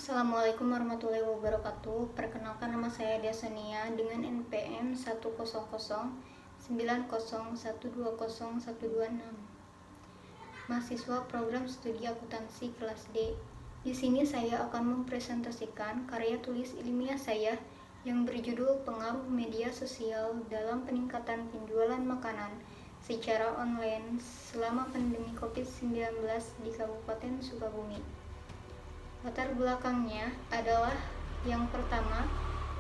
Assalamualaikum warahmatullahi wabarakatuh. Perkenalkan, nama saya Desania dengan NPM 10090120126. Mahasiswa program studi akuntansi kelas D. Di sini saya akan mempresentasikan karya tulis ilmiah saya yang berjudul Pengaruh Media Sosial dalam Peningkatan Penjualan Makanan secara online selama pandemi COVID-19 di Kabupaten Sukabumi. Latar belakangnya adalah yang pertama,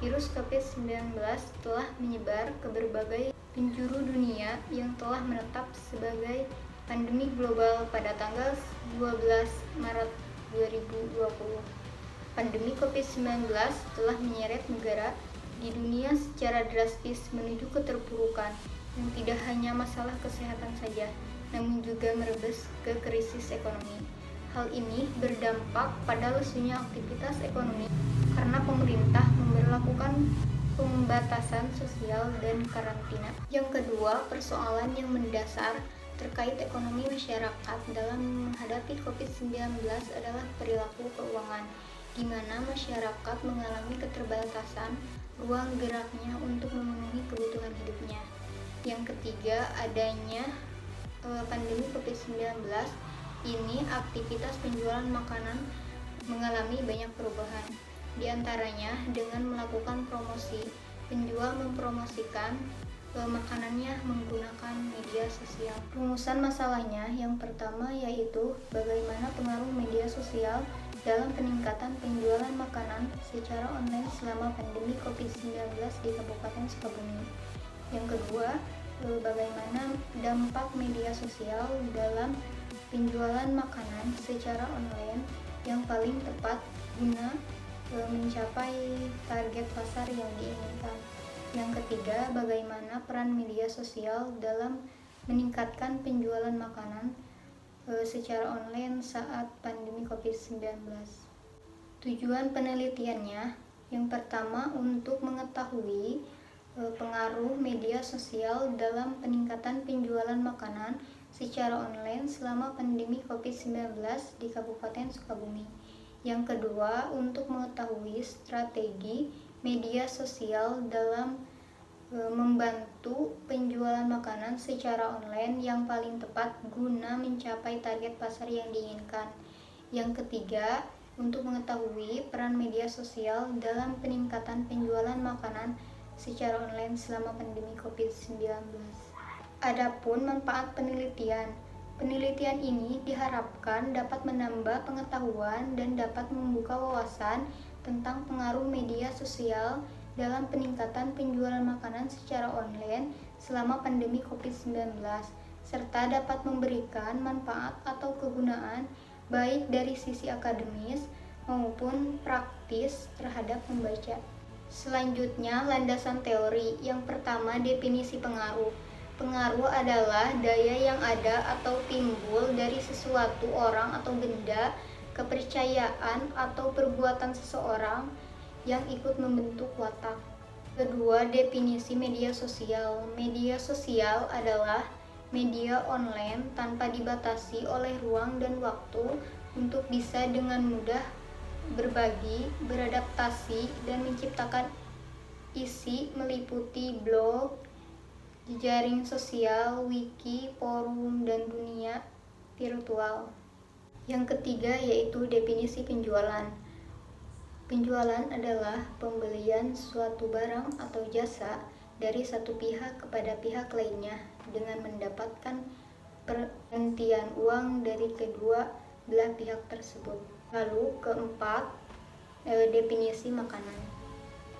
virus COVID-19 telah menyebar ke berbagai penjuru dunia yang telah menetap sebagai pandemi global pada tanggal 12 Maret 2020. Pandemi COVID-19 telah menyeret negara di dunia secara drastis menuju keterpurukan yang tidak hanya masalah kesehatan saja, namun juga merebes ke krisis ekonomi. Hal ini berdampak pada lesunya aktivitas ekonomi karena pemerintah memberlakukan pembatasan sosial dan karantina. Yang kedua, persoalan yang mendasar terkait ekonomi masyarakat dalam menghadapi COVID-19 adalah perilaku keuangan, di mana masyarakat mengalami keterbatasan ruang geraknya untuk memenuhi kebutuhan hidupnya. Yang ketiga, adanya pandemi COVID-19 ini aktivitas penjualan makanan mengalami banyak perubahan. Di antaranya dengan melakukan promosi, penjual mempromosikan makanannya menggunakan media sosial. Rumusan masalahnya yang pertama yaitu bagaimana pengaruh media sosial dalam peningkatan penjualan makanan secara online selama pandemi COVID-19 di Kabupaten Sukabumi. Yang kedua, bagaimana dampak media sosial dalam penjualan makanan secara online yang paling tepat guna mencapai target pasar yang diinginkan. Yang ketiga, bagaimana peran media sosial dalam meningkatkan penjualan makanan secara online saat pandemi COVID-19. Tujuan penelitiannya yang pertama untuk mengetahui pengaruh media sosial dalam peningkatan penjualan makanan secara online selama pandemi COVID-19 di Kabupaten Sukabumi. Yang kedua, untuk mengetahui strategi media sosial dalam membantu penjualan makanan secara online yang paling tepat guna mencapai target pasar yang diinginkan. Yang ketiga, untuk mengetahui peran media sosial dalam peningkatan penjualan makanan secara online selama pandemi COVID-19. Adapun manfaat penelitian. Penelitian ini diharapkan dapat menambah pengetahuan dan dapat membuka wawasan tentang pengaruh media sosial dalam peningkatan penjualan makanan secara online selama pandemi COVID-19, serta dapat memberikan manfaat atau kegunaan baik dari sisi akademis maupun praktis terhadap pembaca. Selanjutnya, landasan teori. Yang pertama, definisi pengaruh. Pengaruh adalah daya yang ada atau timbul dari sesuatu, orang atau benda, kepercayaan atau perbuatan seseorang yang ikut membentuk watak. Kedua, definisi media sosial. Media sosial adalah media online tanpa dibatasi oleh ruang dan waktu untuk bisa dengan mudah berbagi, beradaptasi, dan menciptakan isi meliputi blog, jejaring sosial, wiki, forum, dan dunia virtual. Yang ketiga yaitu definisi penjualan. Penjualan adalah pembelian suatu barang atau jasa dari satu pihak kepada pihak lainnya dengan mendapatkan pergantian uang dari kedua belah pihak tersebut. Lalu keempat, definisi makanan.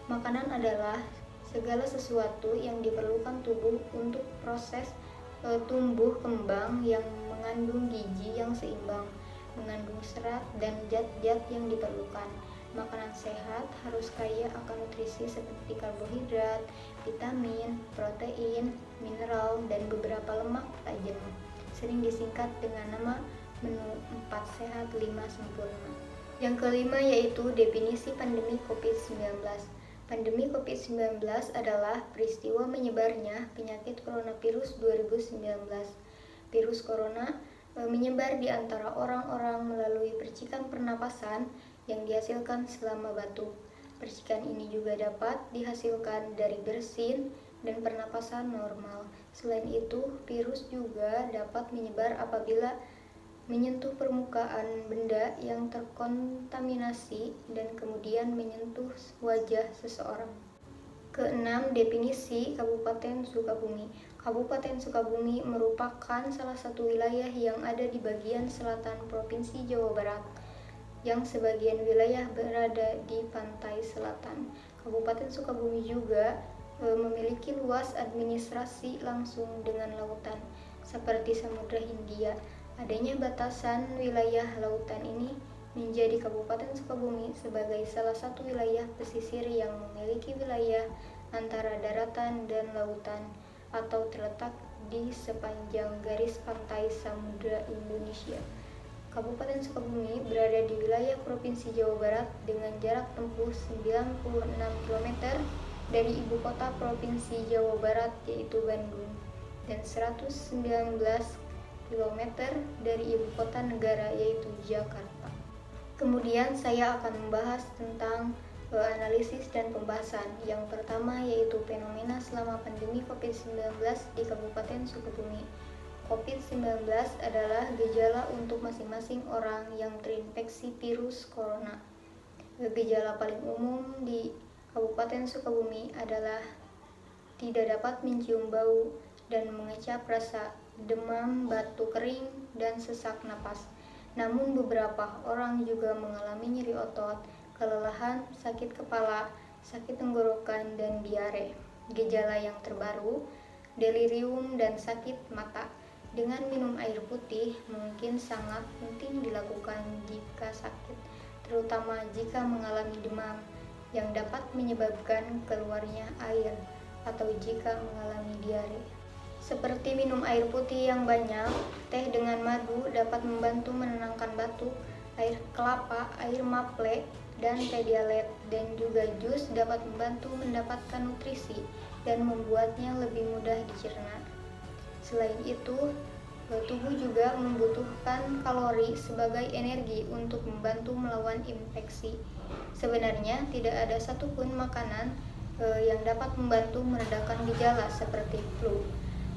Makanan adalah segala sesuatu yang diperlukan tubuh untuk proses tumbuh kembang yang mengandung gizi yang seimbang, mengandung serat dan zat-zat yang diperlukan. Makanan sehat harus kaya akan nutrisi seperti karbohidrat, vitamin, protein, mineral, dan beberapa lemak tak jenuh. Sering disingkat dengan nama menu 4 sehat 5 sempurna. Yang kelima yaitu definisi pandemi COVID-19. Pandemi COVID-19 adalah peristiwa menyebarnya penyakit coronavirus 2019. Virus corona menyebar di antara orang-orang melalui percikan pernapasan yang dihasilkan selama batuk. Percikan ini juga dapat dihasilkan dari bersin dan pernapasan normal. Selain itu, virus juga dapat menyebar apabila menyentuh permukaan benda yang terkontaminasi dan kemudian menyentuh wajah seseorang. Keenam, definisi Kabupaten Sukabumi. Kabupaten Sukabumi merupakan salah satu wilayah yang ada di bagian selatan Provinsi Jawa Barat, yang sebagian wilayah berada di pantai selatan. Kabupaten Sukabumi juga memiliki luas administrasi langsung dengan lautan, seperti Samudra Hindia. Adanya batasan wilayah lautan ini menjadi Kabupaten Sukabumi sebagai salah satu wilayah pesisir yang memiliki wilayah antara daratan dan lautan atau terletak di sepanjang garis pantai Samudra Indonesia. Kabupaten Sukabumi berada di wilayah Provinsi Jawa Barat dengan jarak tempuh 96 km dari ibu kota Provinsi Jawa Barat yaitu Bandung dan 119 km dari ibu kota negara yaitu Jakarta. Kemudian saya akan membahas tentang analisis dan pembahasan. Yang pertama yaitu fenomena selama pandemi COVID-19 di Kabupaten Sukabumi. COVID-19 adalah gejala untuk masing-masing orang yang terinfeksi virus corona. Gejala paling umum di Kabupaten Sukabumi adalah tidak dapat mencium bau dan mengecap rasa, demam, batuk kering, dan sesak napas. Namun beberapa orang juga mengalami nyeri otot, kelelahan, sakit kepala, sakit tenggorokan, dan diare. Gejala yang terbaru, delirium dan sakit mata. Dengan minum air putih mungkin sangat penting dilakukan jika sakit, terutama jika mengalami demam yang dapat menyebabkan keluarnya air atau jika mengalami diare. Seperti minum air putih yang banyak, teh dengan madu dapat membantu menenangkan batuk, air kelapa, air maple, dan teh dialet, dan juga jus dapat membantu mendapatkan nutrisi dan membuatnya lebih mudah dicerna. Selain itu, tubuh juga membutuhkan kalori sebagai energi untuk membantu melawan infeksi. Sebenarnya tidak ada satupun makanan yang dapat membantu meredakan gejala seperti flu.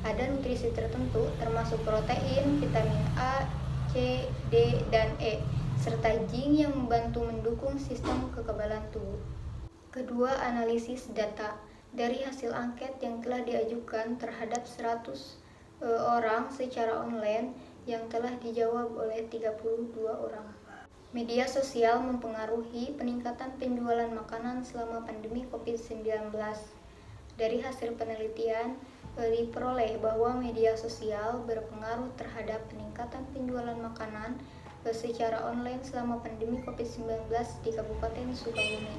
Ada nutrisi tertentu termasuk protein, vitamin A, C, D, dan E, serta zinc yang membantu mendukung sistem kekebalan tubuh. Kedua, analisis data. Dari hasil angket yang telah diajukan terhadap 100 orang secara online yang telah dijawab oleh 32 orang. Media sosial mempengaruhi peningkatan penjualan makanan selama pandemi COVID-19. Dari hasil penelitian, diperoleh bahwa media sosial berpengaruh terhadap peningkatan penjualan makanan secara online selama pandemi COVID-19 di Kabupaten Sukabumi.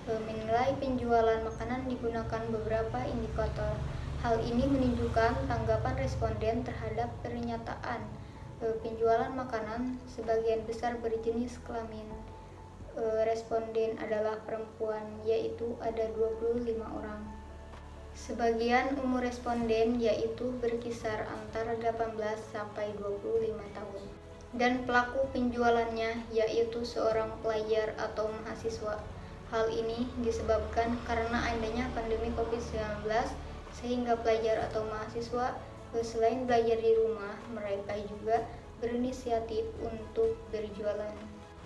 Menilai penjualan makanan digunakan beberapa indikator. Hal ini menunjukkan tanggapan responden terhadap pernyataan penjualan makanan sebagian besar berjenis kelamin. Responden adalah perempuan, yaitu ada 25 orang. Sebagian umur responden yaitu berkisar antara 18 sampai 25 tahun. Dan pelaku penjualannya yaitu seorang pelajar atau mahasiswa. Hal ini disebabkan karena adanya pandemi COVID-19 sehingga pelajar atau mahasiswa selain belajar di rumah, mereka juga berinisiatif untuk berjualan.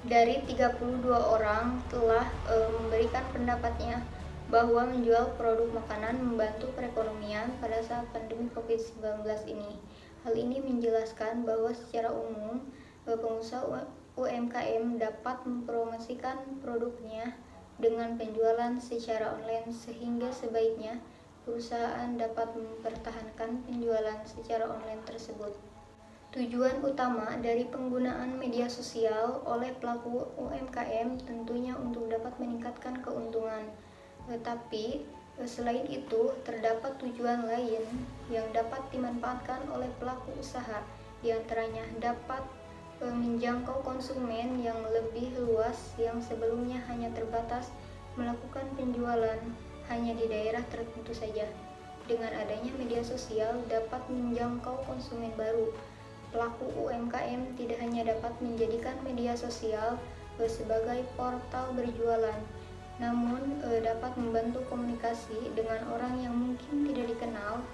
Dari 32 orang telah memberikan pendapatnya bahwa menjual produk makanan membantu perekonomian pada saat pandemi COVID-19 ini. Hal ini menjelaskan bahwa secara umum pengusaha UMKM dapat mempromosikan produknya dengan penjualan secara online sehingga sebaiknya perusahaan dapat mempertahankan penjualan secara online tersebut. Tujuan utama dari penggunaan media sosial oleh pelaku UMKM tentunya untuk dapat meningkatkan keuntungan. Tetapi selain itu, terdapat tujuan lain yang dapat dimanfaatkan oleh pelaku usaha, di antaranya dapat menjangkau konsumen yang lebih luas yang sebelumnya hanya terbatas melakukan penjualan hanya di daerah tertentu saja. Dengan adanya media sosial dapat menjangkau konsumen baru. Pelaku UMKM tidak hanya dapat menjadikan media sosial sebagai portal berjualan, namun dapat membantu komunikasi dengan orang yang mungkin tidak dikenal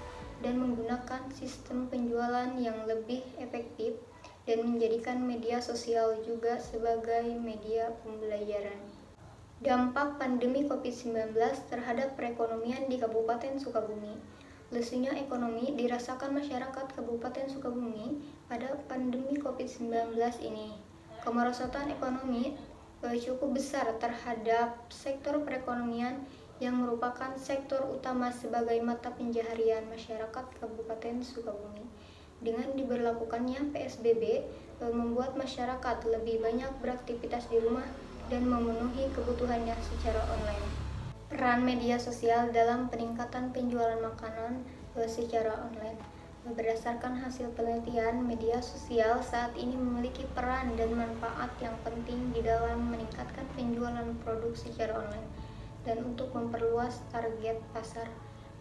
dan menggunakan sistem penjualan yang lebih efektif dan menjadikan media sosial juga sebagai media pembelajaran. Dampak pandemi COVID-19 terhadap perekonomian di Kabupaten Sukabumi. Lesunya ekonomi dirasakan masyarakat Kabupaten Sukabumi pada pandemi COVID-19 ini. Kemerosotan ekonomi cukup besar terhadap sektor perekonomian yang merupakan sektor utama sebagai mata pencaharian masyarakat Kabupaten Sukabumi. Dengan diberlakukannya PSBB, membuat masyarakat lebih banyak beraktivitas di rumah dan memenuhi kebutuhannya secara online. Peran media sosial dalam peningkatan penjualan makanan secara online. Berdasarkan hasil penelitian, media sosial saat ini memiliki peran dan manfaat yang penting di dalam meningkatkan penjualan produk secara online. Dan untuk memperluas target pasar,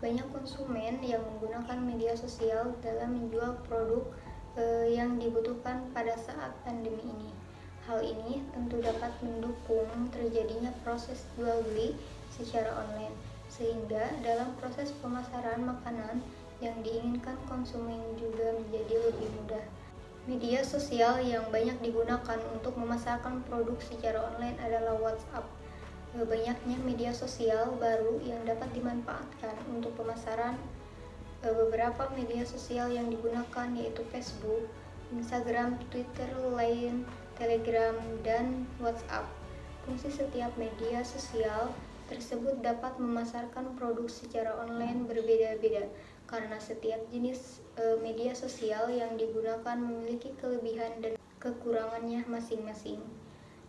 banyak konsumen yang menggunakan media sosial dalam menjual produk yang dibutuhkan pada saat pandemi ini. Hal ini tentu dapat mendukung terjadinya proses jual beli secara online, sehingga dalam proses pemasaran makanan yang diinginkan konsumen juga menjadi lebih mudah. Media sosial yang banyak digunakan untuk memasarkan produk secara online adalah WhatsApp. Banyaknya media sosial baru yang dapat dimanfaatkan untuk pemasaran. Beberapa media sosial yang digunakan yaitu Facebook, Instagram, Twitter, Line, Telegram, dan WhatsApp. Fungsi setiap media sosial tersebut dapat memasarkan produk secara online berbeda-beda karena setiap jenis media sosial yang digunakan memiliki kelebihan dan kekurangannya masing-masing.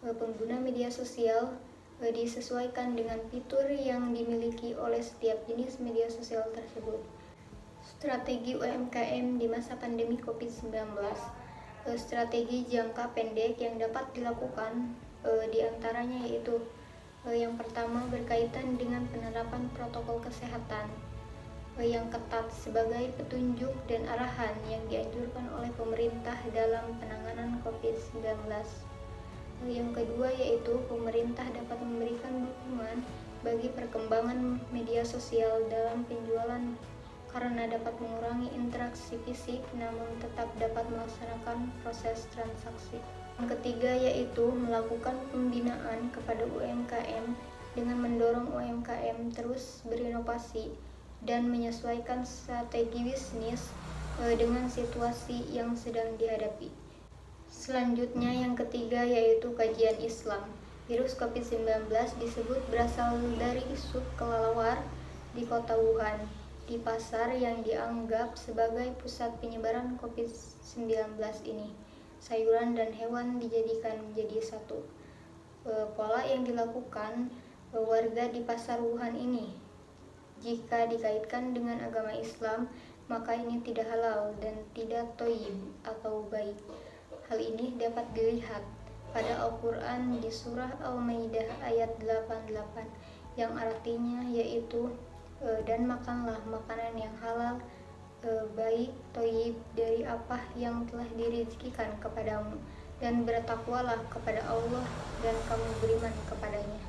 Pengguna media sosial disesuaikan dengan fitur yang dimiliki oleh setiap jenis media sosial tersebut. Strategi UMKM di masa pandemi COVID-19. Strategi jangka pendek yang dapat dilakukan diantaranya yaitu yang pertama berkaitan dengan penerapan protokol kesehatan yang ketat sebagai petunjuk dan arahan yang dianjurkan oleh pemerintah dalam penanganan COVID-19. Yang kedua yaitu pemerintah dapat memberikan dukungan bagi perkembangan media sosial dalam penjualan karena dapat mengurangi interaksi fisik namun tetap dapat melaksanakan proses transaksi. Yang ketiga yaitu melakukan pembinaan kepada UMKM dengan mendorong UMKM terus berinovasi dan menyesuaikan strategi bisnis dengan situasi yang sedang dihadapi. Selanjutnya yang ketiga yaitu kajian Islam. Virus COVID-19 disebut berasal dari sup kelelawar di kota Wuhan, di pasar yang dianggap sebagai pusat penyebaran COVID-19 ini. Sayuran dan hewan dijadikan menjadi satu. Pola yang dilakukan warga di pasar Wuhan ini, jika dikaitkan dengan agama Islam, maka ini tidak halal dan tidak thayyib atau baik. Hal ini dapat dilihat pada Al-Quran di surah Al-Maidah ayat 88 yang artinya yaitu dan makanlah makanan yang halal, baik, thayyib dari apa yang telah dirizkikan kepadamu, dan bertakwalah kepada Allah dan kamu beriman kepadanya.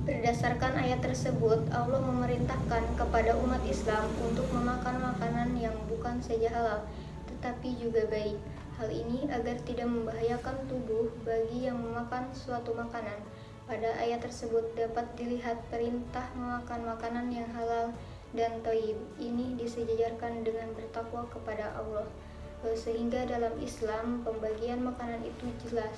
Berdasarkan ayat tersebut, Allah memerintahkan kepada umat Islam untuk memakan makanan yang bukan saja halal, tetapi juga baik. Hal ini agar tidak membahayakan tubuh bagi yang memakan suatu makanan. Pada ayat tersebut dapat dilihat perintah memakan makanan yang halal dan thayyib. Ini disejajarkan dengan bertakwa kepada Allah. Sehingga dalam Islam pembagian makanan itu jelas.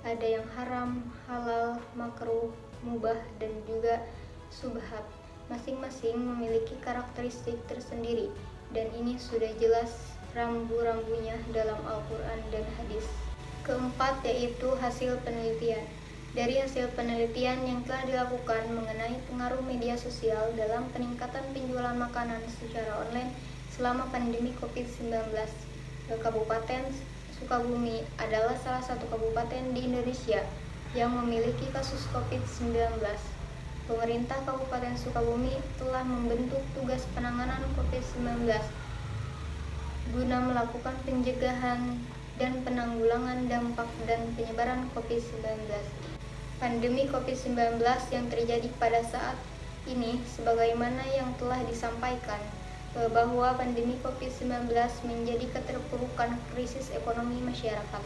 Ada yang haram, halal, makruh, mubah, dan juga subhat. Masing-masing memiliki karakteristik tersendiri dan ini sudah jelas rambu-rambunya dalam Al-Quran dan hadis. Keempat yaitu hasil penelitian. Dari hasil penelitian yang telah dilakukan mengenai pengaruh media sosial dalam peningkatan penjualan makanan secara online selama pandemi COVID-19, Kabupaten Sukabumi adalah salah satu kabupaten di Indonesia yang memiliki kasus COVID-19. Pemerintah Kabupaten Sukabumi telah membentuk tugas penanganan COVID-19 guna melakukan pencegahan dan penanggulangan dampak dan penyebaran COVID-19. pandemi COVID-19 yang terjadi pada saat ini, sebagaimana yang telah disampaikan, bahwa pandemi COVID-19 menjadi keterpurukan krisis ekonomi masyarakat.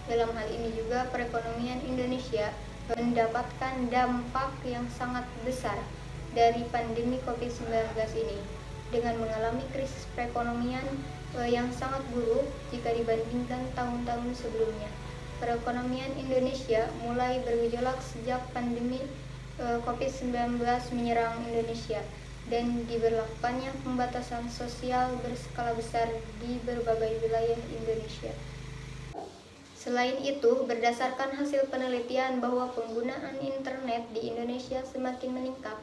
Dalam hal ini juga perekonomian Indonesia mendapatkan dampak yang sangat besar dari pandemi COVID-19 ini, dengan mengalami krisis perekonomian yang sangat buruk jika dibandingkan tahun-tahun sebelumnya. Perekonomian Indonesia mulai bergejolak sejak pandemi COVID-19 menyerang Indonesia dan diberlakukannya pembatasan sosial berskala besar di berbagai wilayah Indonesia. Selain itu, berdasarkan hasil penelitian bahwa penggunaan internet di Indonesia semakin meningkat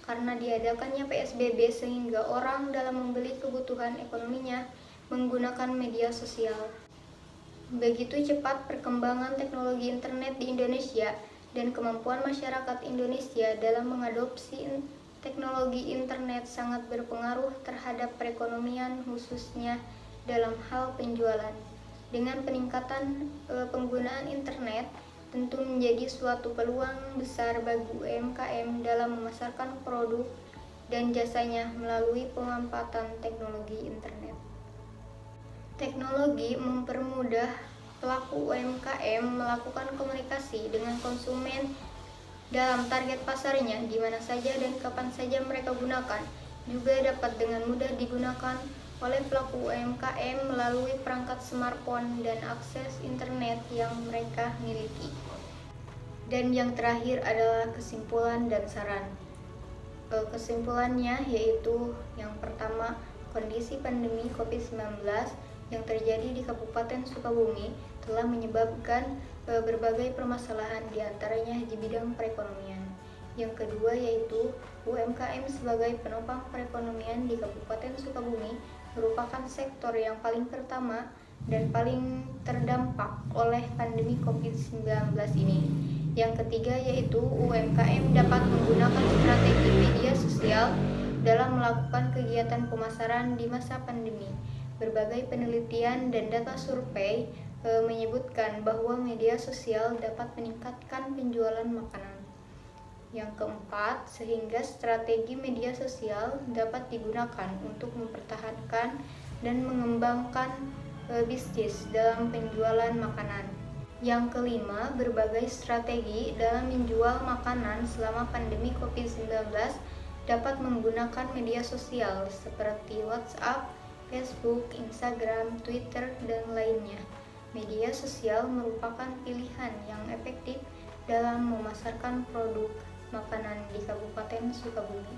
karena diadakannya PSBB, sehingga orang dalam membeli kebutuhan ekonominya menggunakan media sosial. Begitu cepat perkembangan teknologi internet di Indonesia dan kemampuan masyarakat Indonesia dalam mengadopsi teknologi internet sangat berpengaruh terhadap perekonomian, khususnya dalam hal penjualan. Dengan peningkatan penggunaan internet, tentu menjadi suatu peluang besar bagi UMKM dalam memasarkan produk dan jasanya melalui pemanfaatan teknologi internet. Teknologi mempermudah pelaku UMKM melakukan komunikasi dengan konsumen dalam target pasarnya di mana saja dan kapan saja mereka gunakan. Juga dapat dengan mudah digunakan oleh pelaku UMKM melalui perangkat smartphone dan akses internet yang mereka miliki. Dan yang terakhir adalah kesimpulan dan saran. Kesimpulannya yaitu yang pertama, kondisi pandemi COVID-19 yang terjadi di Kabupaten Sukabumi telah menyebabkan berbagai permasalahan, diantaranya di bidang perekonomian. Yang kedua yaitu UMKM sebagai penopang perekonomian di Kabupaten Sukabumi merupakan sektor yang paling pertama dan paling terdampak oleh pandemi COVID-19 ini. Yang ketiga yaitu UMKM dapat menggunakan strategi media sosial dalam melakukan kegiatan pemasaran di masa pandemi. Berbagai penelitian dan data survei menyebutkan bahwa media sosial dapat meningkatkan penjualan makanan. Yang keempat, sehingga strategi media sosial dapat digunakan untuk mempertahankan dan mengembangkan bisnis dalam penjualan makanan. Yang kelima, berbagai strategi dalam menjual makanan selama pandemi COVID-19 dapat menggunakan media sosial seperti WhatsApp, Facebook, Instagram, Twitter, dan lainnya. Media sosial merupakan pilihan yang efektif dalam memasarkan produk makanan di Kabupaten Sukabumi.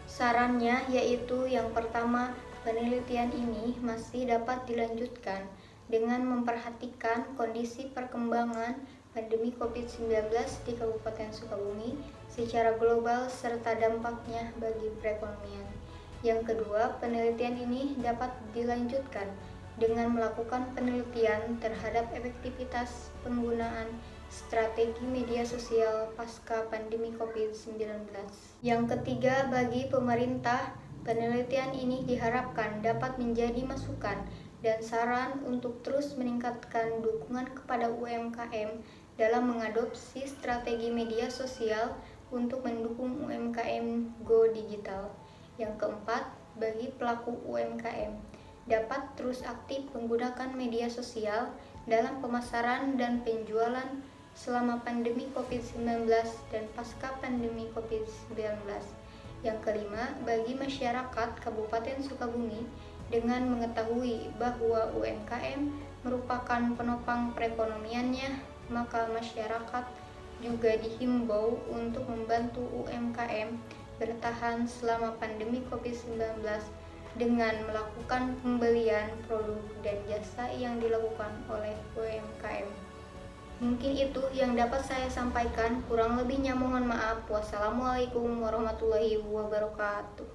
Sarannya yaitu yang pertama, penelitian ini masih dapat dilanjutkan dengan memperhatikan kondisi perkembangan pandemi COVID-19 di Kabupaten Sukabumi secara global serta dampaknya bagi perekonomian. Yang kedua, penelitian ini dapat dilanjutkan dengan melakukan penelitian terhadap efektivitas penggunaan strategi media sosial pasca pandemi COVID-19. Yang ketiga, bagi pemerintah, penelitian ini diharapkan dapat menjadi masukan dan saran untuk terus meningkatkan dukungan kepada UMKM dalam mengadopsi strategi media sosial untuk mendukung UMKM go digital. Yang keempat, bagi pelaku UMKM dapat terus aktif menggunakan media sosial dalam pemasaran dan penjualan selama pandemi COVID-19 dan pasca pandemi COVID-19. Yang kelima, bagi masyarakat Kabupaten Sukabumi dengan mengetahui bahwa UMKM merupakan penopang perekonomiannya, maka masyarakat juga dihimbau untuk membantu UMKM bertahan selama pandemi COVID-19 dengan melakukan pembelian produk dan jasa yang dilakukan oleh UMKM. Mungkin itu yang dapat saya sampaikan, kurang lebihnya mohon maaf. Wassalamualaikum warahmatullahi wabarakatuh.